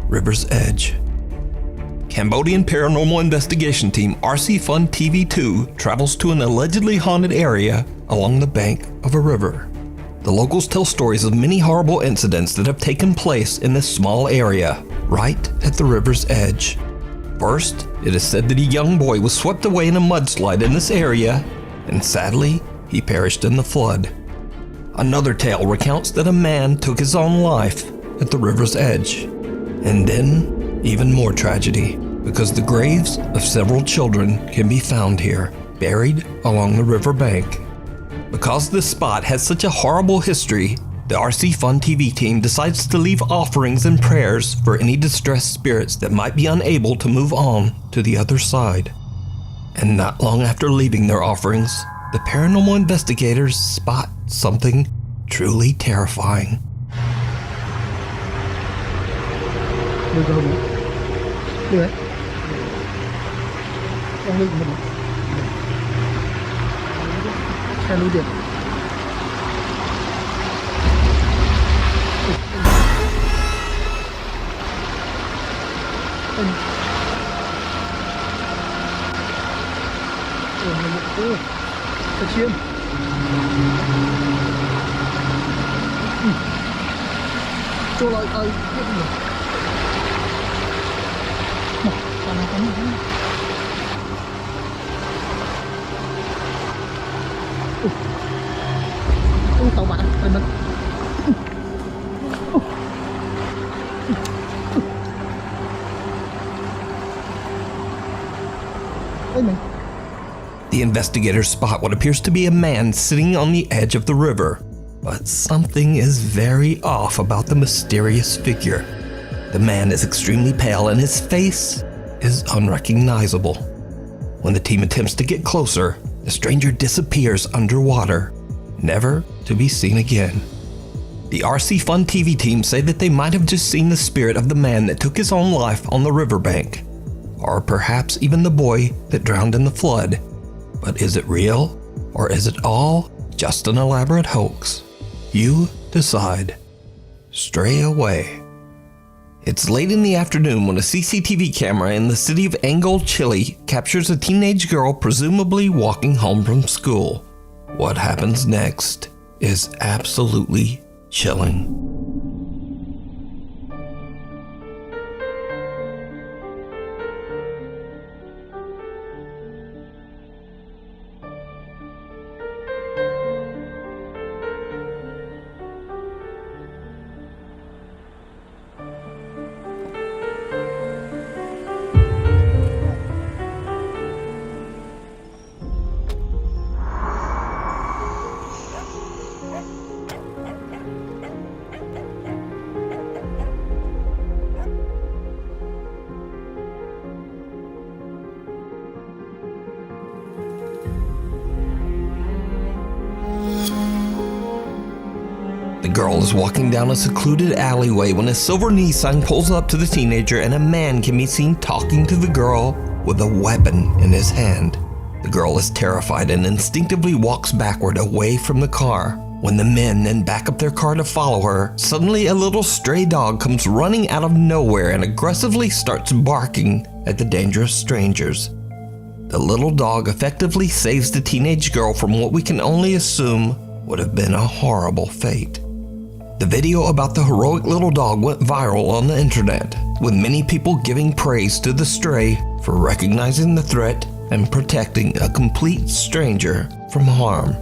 river's edge. Cambodian paranormal investigation team RC Fun TV2 travels to an allegedly haunted area along the bank of a river. The locals tell stories of many horrible incidents that have taken place in this small area, right at the river's edge. First, it is said that a young boy was swept away in a mudslide in this area, and sadly, he perished in the flood. Another tale recounts that a man took his own life at the river's edge. And then, even more tragedy, because the graves of several children can be found here, buried along the river bank. Because this spot has such a horrible history, the RC Fun TV team decides to leave offerings and prayers for any distressed spirits that might be unable to move on to the other side. And not long after leaving their offerings, the paranormal investigators spot something truly terrifying. Được rồi. Được đấy. Đang lên mình. Xe lối điện. Thật chiên. Cho lại ai biết được. Tàu bạn phải mình. The investigators spot what appears to be a man sitting on the edge of the river, but something is very off about the mysterious figure. The man is extremely pale and his face is unrecognizable. When the team attempts to get closer, the stranger disappears underwater, never to be seen again. The RC Fun TV team say that they might have just seen the spirit of the man that took his own life on the riverbank, or perhaps even the boy that drowned in the flood. But is it real, or is it all just an elaborate hoax? You decide. Stray away. It's late in the afternoon when a CCTV camera in the city of Angol, Chile captures a teenage girl presumably walking home from school. What happens next is absolutely chilling. The girl is walking down a secluded alleyway when a silver Nissan pulls up to the teenager and a man can be seen talking to the girl with a weapon in his hand. The girl is terrified and instinctively walks backward away from the car. When the men then back up their car to follow her, suddenly a little stray dog comes running out of nowhere and aggressively starts barking at the dangerous strangers. The little dog effectively saves the teenage girl from what we can only assume would have been a horrible fate. The video about the heroic little dog went viral on the internet, with many people giving praise to the stray for recognizing the threat and protecting a complete stranger from harm.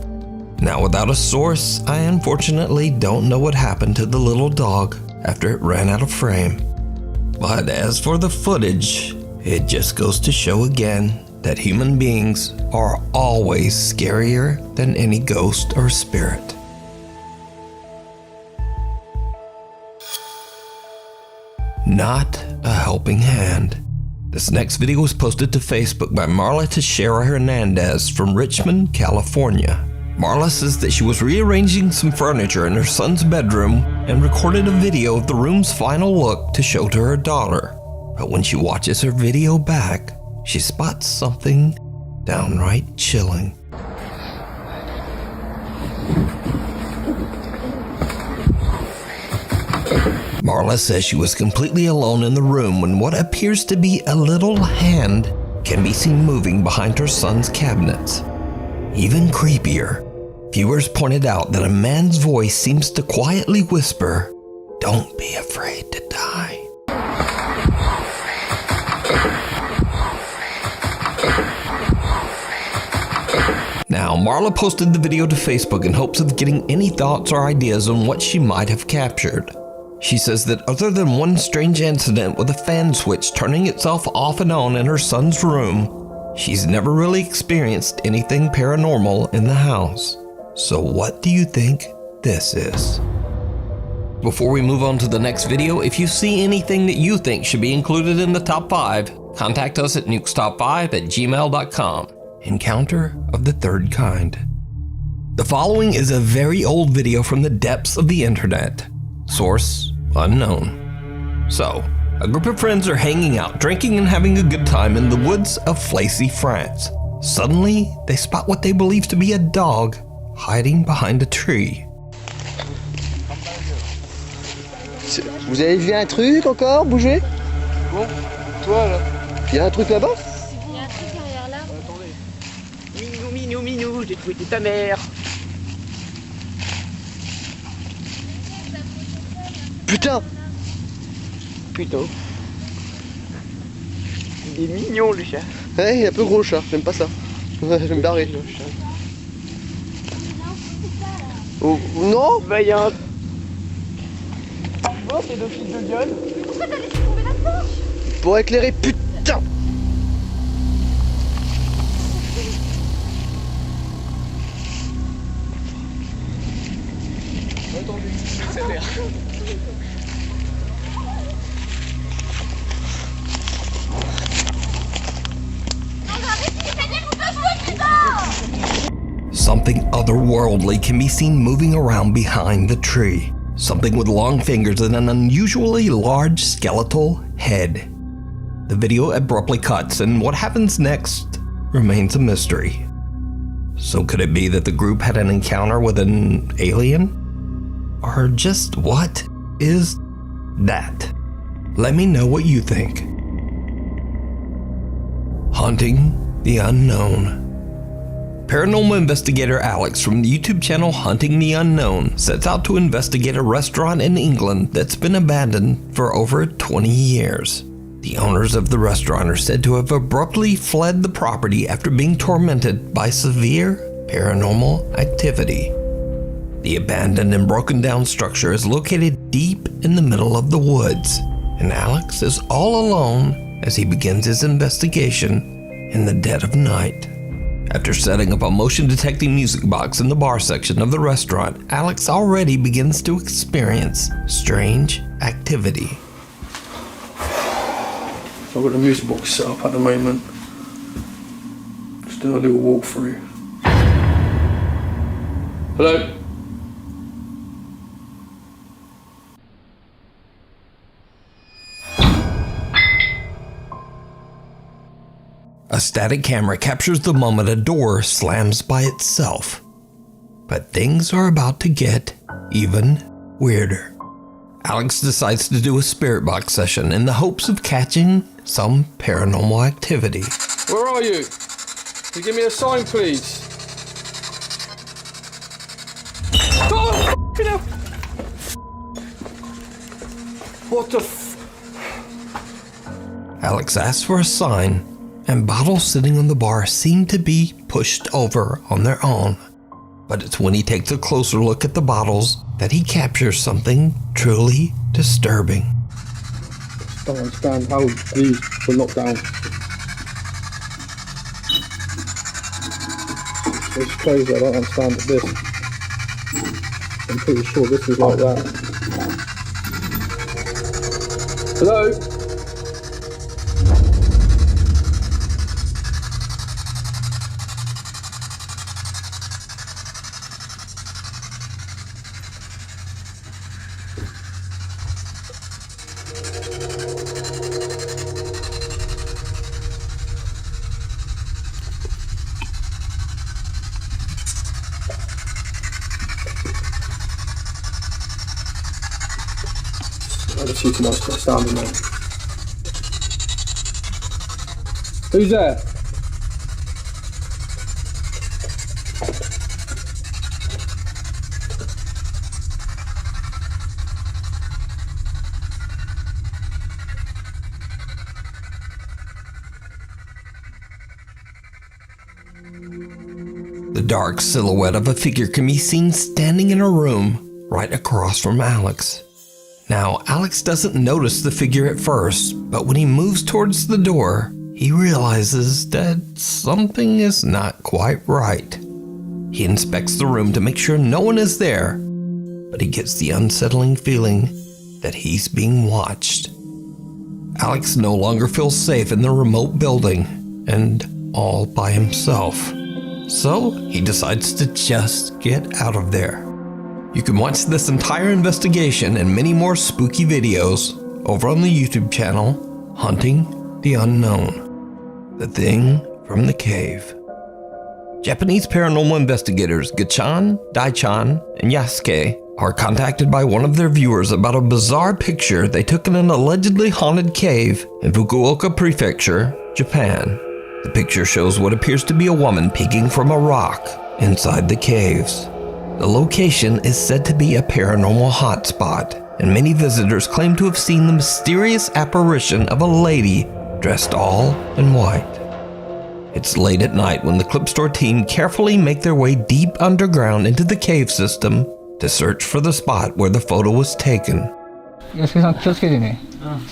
Now, without a source, I unfortunately don't know what happened to the little dog after it ran out of frame. But as for the footage, it just goes to show again that human beings are always scarier than any ghost or spirit. Not a helping hand. This next video was posted to Facebook by Marla Teixeira Hernandez from Richmond, California. Marla says that she was rearranging some furniture in her son's bedroom and recorded a video of the room's final look to show to her daughter. But when she watches her video back, she spots something downright chilling. Marla says she was completely alone in the room when what appears to be a little hand can be seen moving behind her son's cabinets. Even creepier, viewers pointed out that a man's voice seems to quietly whisper, "Don't be afraid to die." Now, Marla posted the video to Facebook in hopes of getting any thoughts or ideas on what she might have captured. She says that other than one strange incident with a fan switch turning itself off and on in her son's room, she's never really experienced anything paranormal in the house. So what do you think this is? Before we move on to the next video, if you see anything that you think should be included in the top 5, contact us at nukestop5@gmail.com. Encounter of the third kind. The following is a very old video from the depths of the internet. Source unknown. So, a group of friends are hanging out, drinking and having a good time in the woods of Flacy, France. Suddenly, they spot what they believe to be a dog hiding behind a tree. Vous avez vu un truc encore bouger? Bon, toi là. Il y a un truc là-bas? Il y a un truc derrière là. Attendez. Minou, j'ai trouvé ta mère. Putain! Putain. Il est mignon le chat. Ouais, il est un peu gros le chat, j'aime pas ça. Ouais, je vais me barrer. Le chat. Oh, non? Bah il y a un... Oh, pédophile de Lyon. Pourquoi t'as laissé tomber là-dedans? Pour éclairer, putain! Attendez, c'est vert. Something otherworldly can be seen moving around behind the tree. Something with long fingers and an unusually large skeletal head. The video abruptly cuts, and what happens next remains a mystery. So could it be that the group had an encounter with an alien? Or just what is that? Let me know what you think. Hunting the Unknown. Paranormal investigator Alex from the YouTube channel Hunting the Unknown sets out to investigate a restaurant in England that's been abandoned for over 20 years. The owners of the restaurant are said to have abruptly fled the property after being tormented by severe paranormal activity. The abandoned and broken down structure is located deep in the middle of the woods, and Alex is all alone as he begins his investigation in the dead of night. After setting up a motion detecting music box in the bar section of the restaurant, Alex already begins to experience strange activity. I've got the music box set up at the moment. Just doing a little walkthrough. Hello? A static camera captures the moment a door slams by itself. But things are about to get even weirder. Alex decides to do a spirit box session in the hopes of catching some paranormal activity. Where are you? Can you give me a sign, please? Oh, f***ing hell! What the f... Alex asks for a sign, and bottles sitting on the bar seem to be pushed over on their own. But it's when he takes a closer look at the bottles that he captures something truly disturbing. I don't understand how these were knocked down. It's crazy, I don't understand this. I'm pretty sure this is like that. Hello? can see too much standing there. Who's there? The dark silhouette of a figure can be seen standing in a room right across from Alex. Now, Alex doesn't notice the figure at first, but when he moves towards the door, he realizes that something is not quite right. He inspects the room to make sure no one is there, but he gets the unsettling feeling that he's being watched. Alex no longer feels safe in the remote building and all by himself. So he decides to just get out of there. You can watch this entire investigation and many more spooky videos over on the YouTube channel, Hunting the Unknown. The Thing from the Cave. Japanese paranormal investigators Gachan, Daichan, and Yasuke are contacted by one of their viewers about a bizarre picture they took in an allegedly haunted cave in Fukuoka Prefecture, Japan. The picture shows what appears to be a woman peeking from a rock inside the caves. The location is said to be a paranormal hotspot, and many visitors claim to have seen the mysterious apparition of a lady dressed all in white. It's late at night when the clip store team carefully make their way deep underground into the cave system to search for the spot where the photo was taken. 安助さん気をつけてね。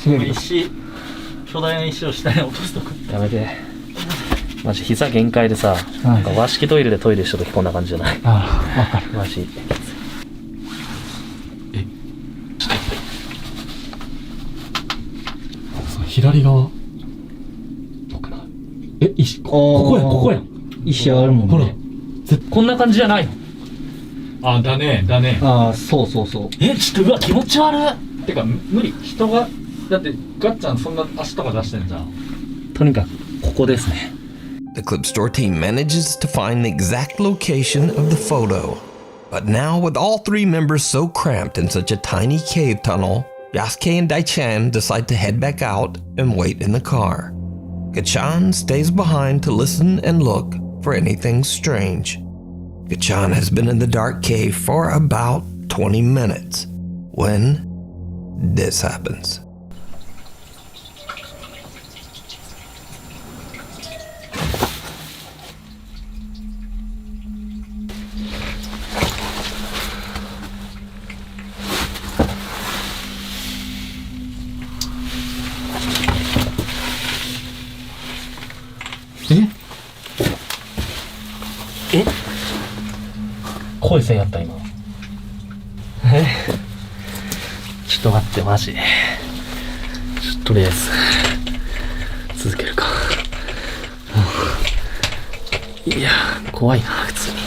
滑る。石、巨大な石を下に落とすとか。やめて。マジ膝限界でさ、なんか和式トイレでトイレした時こんな感じじゃない？ああ、わかる。マジ。左側。どうかな。石、ここや、ここや。石あるもんね。ほら、こんな感じじゃないの？あ、だね、だね。ああ、そうそうそう。ちょっとうわ気持ち悪い。てか無理。人がだってガッちゃんそんな足とか出してんじゃん。とにかくここですね。The clip store team manages to find the exact location of the photo. But now, with all three members so cramped in such a tiny cave tunnel, Yasuke and Daichan decide to head back out and wait in the car. Gachan stays behind to listen and look for anything strange. Gachan has been in the dark cave for about 20 minutes when this happens. 声線やった今。ちょっと待ってマジ。とりあえず続けるか。いや怖いな普通に。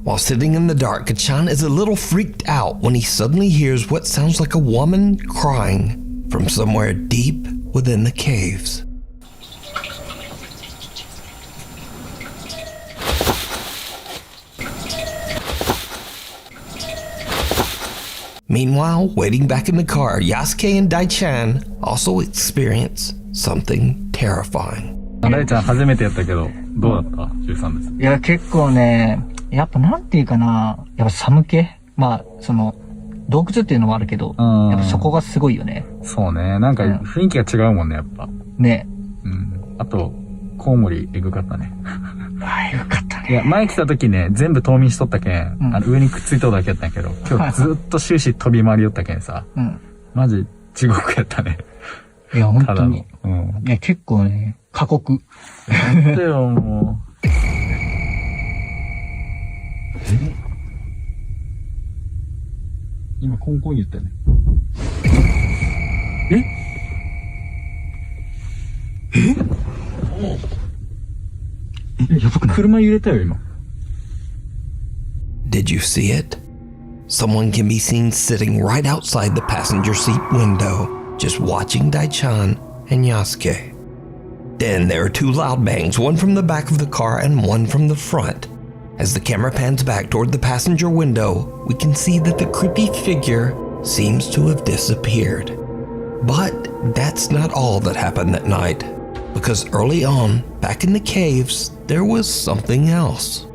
While sitting in the dark, Gachan is a little freaked out when he suddenly hears what sounds like a woman crying from somewhere deep within the caves. Meanwhile, waiting back in the car, Yasuke and Daichan also experience something terrifying. 大ちゃん初めてやったけどどうだった？13です。いや、結構ね、やっぱなんていうかな、やっぱ寒気？まあ、その、洞窟っていうのもあるけど、やっぱそこがすごいよね。そうね。なんか雰囲気が違うもんね、やっぱ。ね。うん。あと、コウモリエグかったね。ああ、よかったね。いや、前来た時ね、全部冬眠しとったけん、上にくっついとるだけやったんやけど、今日ずっと終始飛び回りよったけんさ、マジ地獄やったね。いや、本当に。いや、結構ね、過酷。なんでよ、もう。今、コンコン言ったよね。やばくない？車揺れたよ、今。Did you see it? Someone can be seen sitting right outside the passenger seat window, just watching Daichan and Yasuke. Then there are two loud bangs, one from the back of the car and one from the front. As the camera pans back toward the passenger window, we can see that the creepy figure seems to have disappeared. But that's not all that happened that night, because early on, back in the caves, there was something else.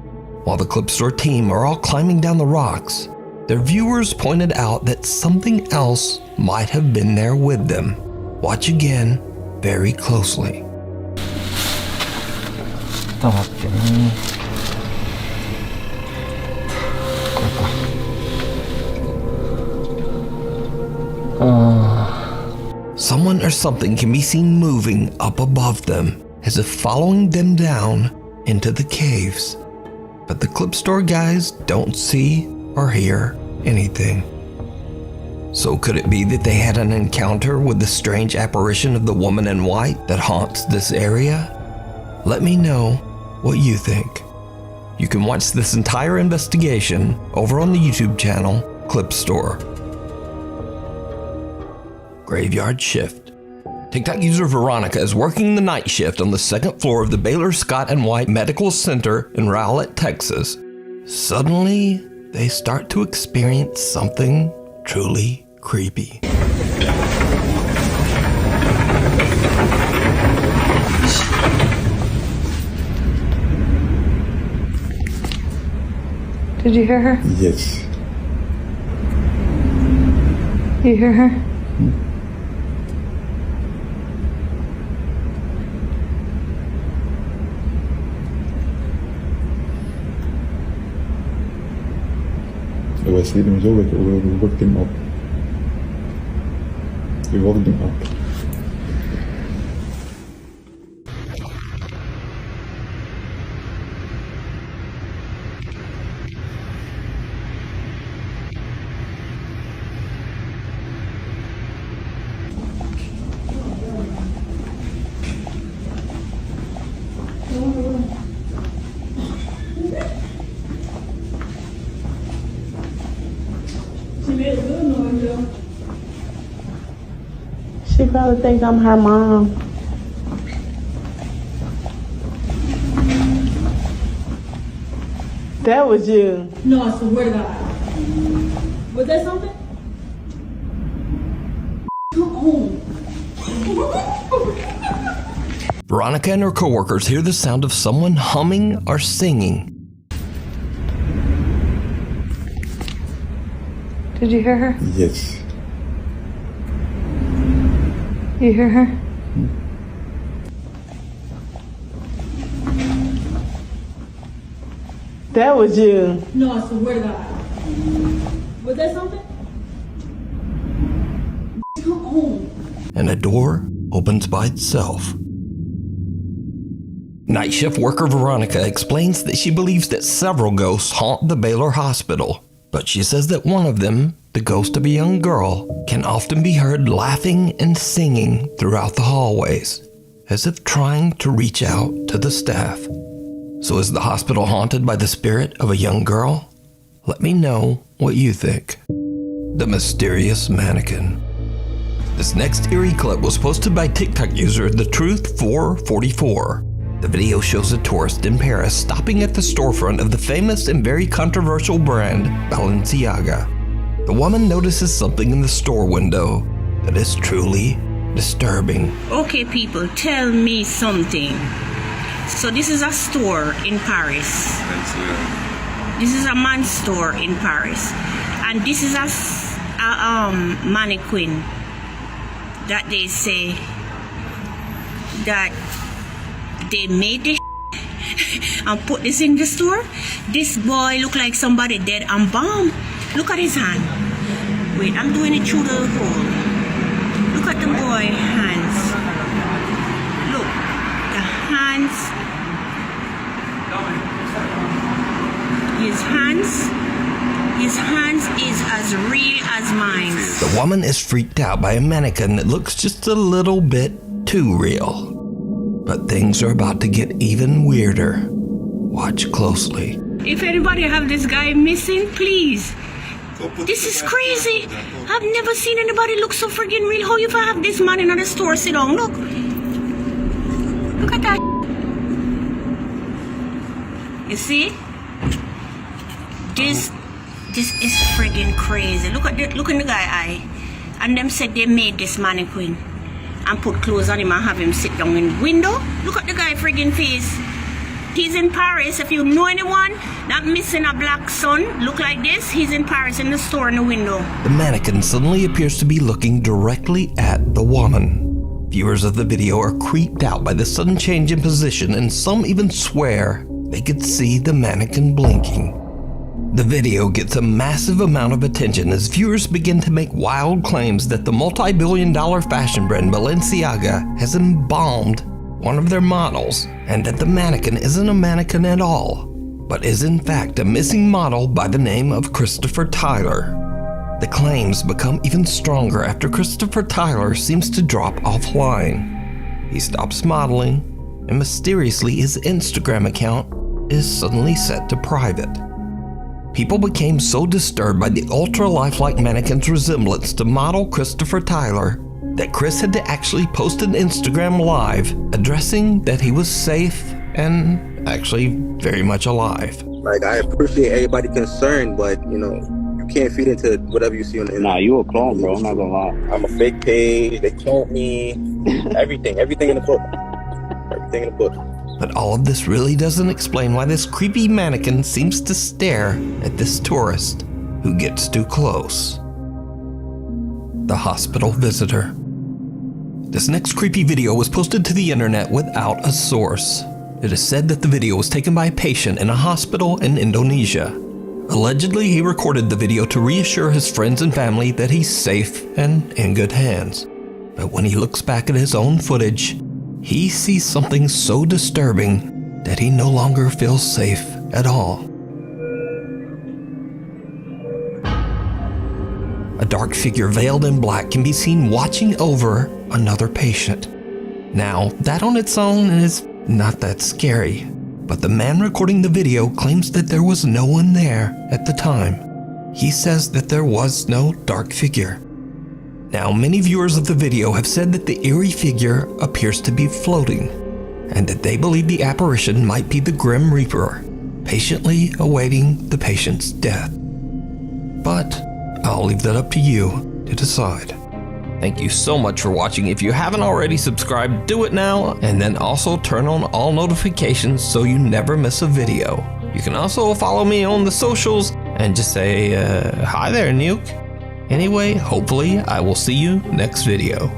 While the clip store team are all climbing down the rocks, their viewers pointed out that something else might have been there with them. Watch again very closely. ちょっと待ってね。これか。Someone or something can be seen moving up above them, as if following them down into the caves. But the clip store guys don't see or hear anything. So could it be that they had an encounter with the strange apparition of the woman in white that haunts this area? Let me know what you think. You can watch this entire investigation over on the YouTube channel Clip Store. Graveyard shift. TikTok user Veronica is working the night shift on the second floor of the Baylor Scott and White Medical Center in Rowlett, Texas. Suddenly, they start to experience something truly creepy. Did you hear her? Yes. You hear her? We were sleeping so we woke him up. We woke him up. She probably thinks I'm her mom. That was you. No, I swear to God. Was that something? Come on. Veronica and her coworkers hear the sound of someone humming or singing. Did you hear her? Yes. You hear her? That was you. No, I swear to God. Was that something? Come on. And a door opens by itself. Night shift worker Veronica explains that she believes that several ghosts haunt the Baylor Hospital, but she says that one of them, the ghost of a young girl, can often be heard laughing and singing throughout the hallways, as if trying to reach out to the staff. So is the hospital haunted by the spirit of a young girl? Let me know what you think. The mysterious mannequin. This next eerie clip was posted by TikTok user TheTruth444. The video shows a tourist in Paris stopping at the storefront of the famous and very controversial brand Balenciaga. The woman notices something in the store window that is truly disturbing. Okay, people, tell me something. So this is a store in Paris. This is a man's store in Paris. And this is a mannequin that they say that they made this and put this in the store. This boy look like somebody dead and bomb. Look at his hand. Wait, I'm doing it through the hole. Look at the boy hands. Look, the hands. His hands is as real as mine. The woman is freaked out by a mannequin that looks just a little bit too real. But things are about to get even weirder. Watch closely. If anybody have this guy missing, please. This is crazy. I've never seen anybody look so friggin' real. How you have this man in the store sit down? Look. Look at that. You see? This is friggin' crazy. Look in the guy eye. And them said they made this mannequin and put clothes on him and have him sit down in the window. Look at the guy friggin' face. He's in Paris. If you know anyone that missing a black son look like this, he's in Paris in the store in the window. The mannequin suddenly appears to be looking directly at the woman. Viewers of the video are creeped out by the sudden change in position, and some even swear they could see the mannequin blinking. The video gets a massive amount of attention as viewers begin to make wild claims that the multi-billion-dollar fashion brand Balenciaga has embalmed one of their models, and that the mannequin isn't a mannequin at all, but is in fact a missing model by the name of Christopher Tyler. The claims become even stronger after Christopher Tyler seems to drop offline. He stops modeling, and mysteriously his Instagram account is suddenly set to private. People became so disturbed by the ultra-lifelike mannequin's resemblance to model Christopher Tyler that Chris had to actually post an Instagram live addressing that he was safe and actually very much alive. Like, I appreciate everybody concerned, but, you know, you can't feed into whatever you see on the internet. Nah, you a clone, bro. I'm not gonna lie. I'm a fake page. They cloned me. Everything in the book. Everything in the book. But all of this really doesn't explain why this creepy mannequin seems to stare at this tourist who gets too close. The hospital visitor. This next creepy video was posted to the internet without a source. It is said that the video was taken by a patient in a hospital in Indonesia. Allegedly, he recorded the video to reassure his friends and family that he's safe and in good hands. But when he looks back at his own footage, he sees something so disturbing that he no longer feels safe at all. A dark figure veiled in black can be seen watching over another patient. Now, that on its own is not that scary, but the man recording the video claims that there was no one there at the time. He says that there was no dark figure. Now, many viewers of the video have said that the eerie figure appears to be floating, and that they believe the apparition might be the Grim Reaper, patiently awaiting the patient's death. But I'll leave that up to you to decide. Thank you so much for watching. If you haven't already subscribed, do it now, and then also turn on all notifications so you never miss a video. You can also follow me on the socials and just say, hi there, Nuke. Anyway, hopefully I will see you next video.